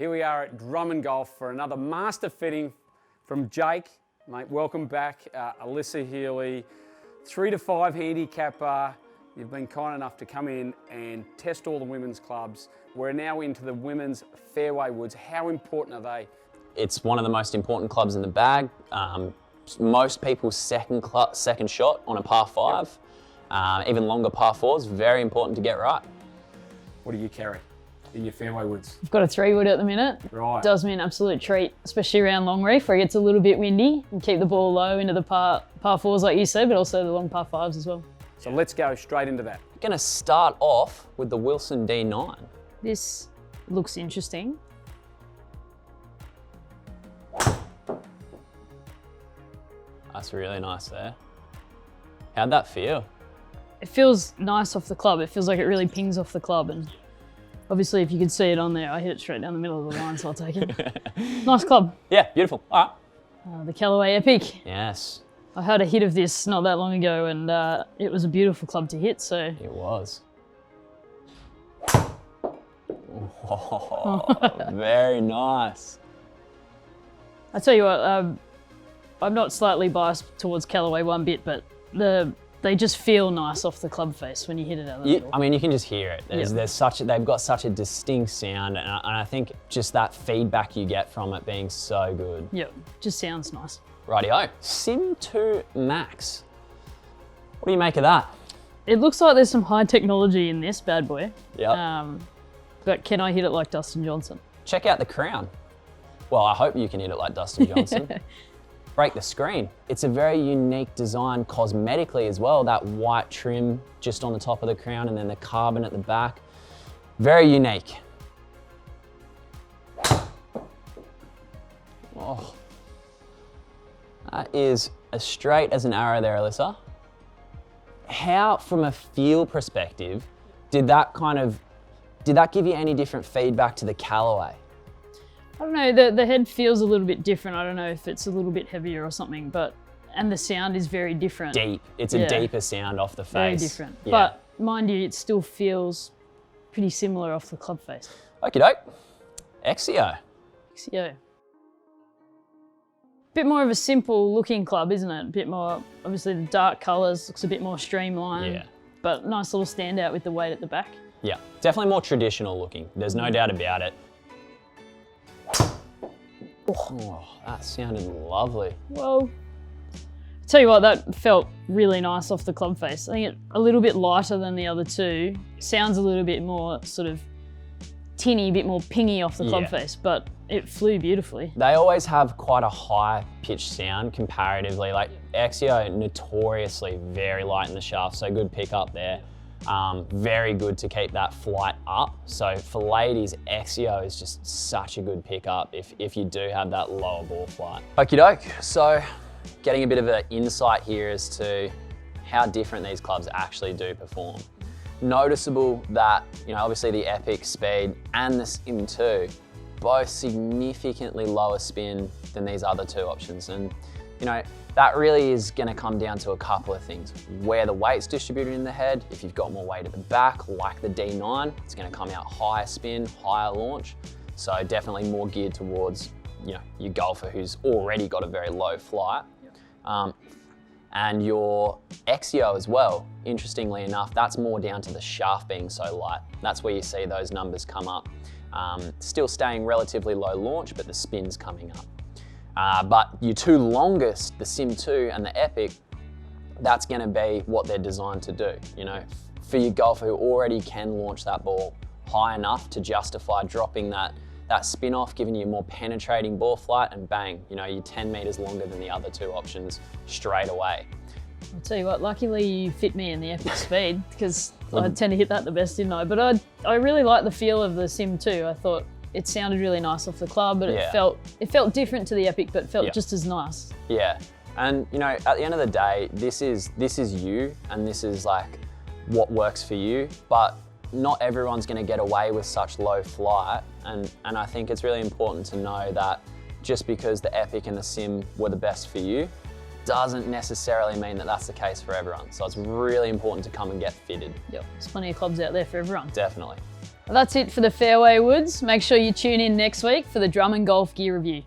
Here we are at Drummond Golf for another master fitting from Jake. Mate, welcome back. Alyssa Healy, 3 to 5 handicapper. You've been kind enough to come in and test all the women's clubs. We're now into the women's fairway woods. How important are they? It's one of the most important clubs in the bag. Most people's second shot on a par 5, even longer par 4s, very important to get right. What do you carry in your fairway woods? I've got a 3-wood at the minute. Right. Does me an absolute treat, especially around long reef where it gets a little bit windy and keep the ball low into the par 4s like you said, but also the long par 5s as well. So let's go straight into that. Going to start off with the Wilson D9. This looks interesting. That's really nice there. How'd that feel? It feels nice off the club. It feels like it really pings off the club, and obviously if you could see it on there, I hit it straight down the middle of the line, so I'll take it. Nice club. Yeah, beautiful. All right. The Callaway Epic. Yes. I had a hit of this not that long ago, and it was a beautiful club to hit, so. It was. Oh, very nice. I tell you what, I'm not slightly biased towards Callaway one bit, but they just feel nice off the club face when you hit it out of the middle. I mean, you can just hear it. They've got such a distinct sound, and I think just that feedback you get from it being so good. Yep, just sounds nice. Rightio. Sim 2 Max. What do you make of that? It looks like there's some high technology in this bad boy. Yep. But can I hit it like Dustin Johnson? Check out the crown. Well, I hope you can hit it like Dustin Johnson. Break the screen. It's a very unique design cosmetically as well. That white trim just on the top of the crown and then the carbon at the back. Very unique. Oh. That is as straight as an arrow there, Alyssa. How, from a feel perspective, did that give you any different feedback to the Callaway? I don't know, the head feels a little bit different. I don't know if it's a little bit heavier or something, and the sound is very different. Deep. It's a deeper sound off the face. Very different. Yeah. But mind you, it still feels pretty similar off the club face. Okie doke. Exio. XCO. Bit more of a simple looking club, isn't it? A bit more, obviously the dark colours, looks a bit more streamlined. Yeah. But nice little standout with the weight at the back. Yeah, definitely more traditional looking. There's no doubt about it. Oh, that sounded lovely. Well, I tell you what, that felt really nice off the club face. I think it's a little bit lighter than the other two. Sounds a little bit more sort of tinny, a bit more pingy off the club face, but it flew beautifully. They always have quite a high pitched sound comparatively. Like Exio, notoriously very light in the shaft, so good pickup there. Very good to keep that flight up. So for ladies, Exio is just such a good pickup if you do have that lower ball flight. Okie doke, so getting a bit of an insight here as to how different these clubs actually do perform. Noticeable that, obviously the Epic Speed and the Sim 2, both significantly lower spin than these other two options. And, that really is going to come down to a couple of things. Where the weight's distributed in the head. If you've got more weight at the back, like the D9, it's going to come out higher spin, higher launch. So definitely more geared towards, your golfer who's already got a very low flight. And your Exio as well, interestingly enough, that's more down to the shaft being so light. That's where you see those numbers come up. Still staying relatively low launch, but the spin's coming up. But your two longest, the Sim 2 and the Epic, that's going to be what they're designed to do. For your golfer who already can launch that ball high enough to justify dropping that spin off, giving you more penetrating ball flight, and bang, you're 10 meters longer than the other two options straight away. I'll tell you what, luckily you fit me in the Epic Speed because I tend to hit that the best, didn't I? But I really like the feel of the Sim 2. I thought it sounded really nice off the club, but it felt different to the Epic, but felt just as nice. Yeah, and at the end of the day, this is you, and this is like what works for you. But not everyone's going to get away with such low flight, and I think it's really important to know that just because the Epic and the Sim were the best for you, doesn't necessarily mean that that's the case for everyone. So it's really important to come and get fitted. Yep, there's plenty of clubs out there for everyone. Definitely. Well, that's it for the Fairway Woods. Make sure you tune in next week for the Drummond Golf Gear Review.